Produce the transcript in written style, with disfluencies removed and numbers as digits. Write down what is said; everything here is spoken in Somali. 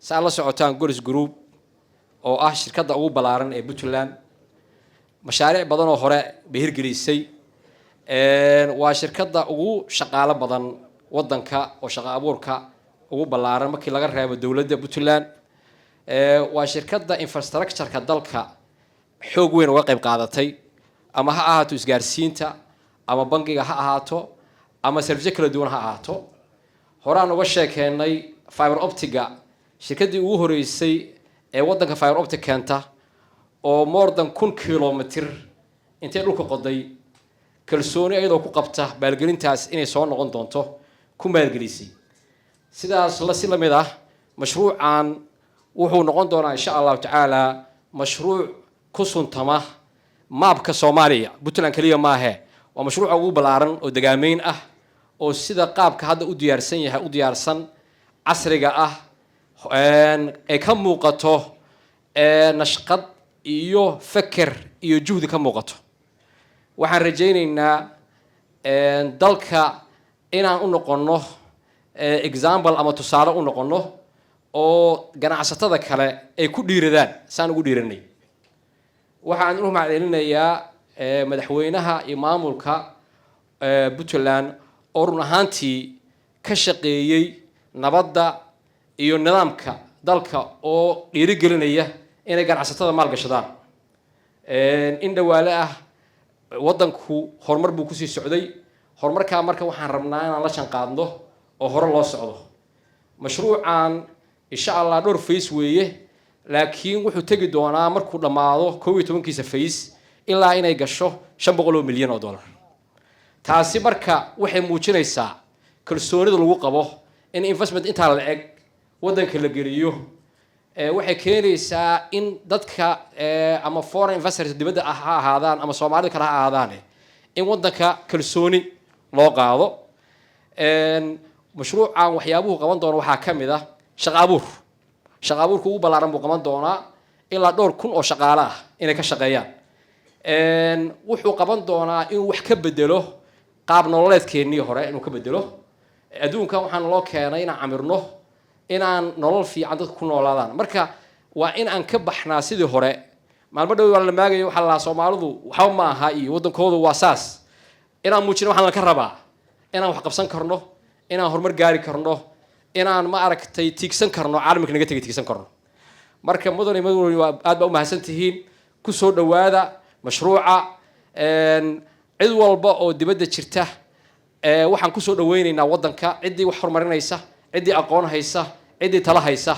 سأل سعوتان جورس جروب أو شركة أو بلارن بوتلان مشاريع بدن وهراء بهرجريسي وشركة أو شغالة بدن ودنك وشغال أبورك أو بلارن ما كلا جرها بالدولة بوتلان وشركة إنفراستراكشر كدلك حوق وين واقع قاعدتي أما هاتو إسقارسينتا أما بنكي هاتو أما سيرفيكال دون هاتو هران وشة كأني فايبر أوبتيكا شركة دي وهريسي ودنك فايبر أوبتيك كانتا أو موردن كون كيلومتر أنت لوك قضي كلسوني أيضا كقبته بالجرين تاس إني صون غندونتو كم بالجريسي سيدا صلى الله عليه مشروع عن وحو نغندونا إن شاء الله تعالى مشروع كسون تماه ما بك سوماليا بوتلان كلية ما هي ومشروع أبو بلارن ودقامين oo sida qaabka hadda u diyaarsan yahay u diyaarsan casriga ah ee ka muuqato nashqad iyo fakar iyo juhdi ka muuqato waxaan rajaynaynaa dalka inaan u noqono example ama tusaale u noqono oo ganacsatada kale ay ku dhiiradaan saan ugu dhiiranay waxaan u macdalinayaa madaxweynaha iyo maamulka Puntland oo run ahaantii ka shaqeeyay nabadda iyo nidaamka dalka oo dhiirigelinaya inay ganacsatada maal gashadaan in dhawaale ah wadanku horumar buu ku sii socday horumarka marka waxaan rabnaa inaan la shanqaadno oo hore loo socdo mashruucan insha Allah dhowr phase weeye laakiin wuxuu tagi doonaa markuu dhamaado 12kiisa phase ilaa inay gasho 500 milyan oo dollar taasi marka waxay muujinaysaa kalsoonida lagu qabo in investment inta la eg wadanka la geliyo waxay keenaysaa in dadka ama foreign investors dibadda ha ahaadaan ama Soomaalida kala ha ahaadaan in wadanka kalsooni loo qaado mashruucan waxyaabuhu qaban doona waxa kamid ah shaqo abuurku ugu balaaran buu qaban doonaa ilaa dhowr kun oo shaqaale ah inay ka shaqeeyaan wuxuu qaban doonaa inuu wax ka bedelo qaab nololeedkeennii hore inuu ka bedelo adduunka waxaan loo keenay inaan camirno inaan nolol fiican dadku ku noolaadaan marka waa in aan ka baxnaa sidii hore maalmo dhow la maagayo waxa la Soomaalidu waxa ma aha iyo wadankoodu waa saas inaan muujino waxaan ka rabaa inaan wax qabsan karno inaan horumar gaari karno inaan ma aragtay tiigsan karno caalamka naga tiigsan karno marka mudane aad baa u mahadsantihiin ku soo dhawaada mashruuca cid walba oo dibadda jirta waxaan ku soo dhaweynaynaa wadanka cidii wax horumarinaysa cidii aqoon haysa cidii tala haysa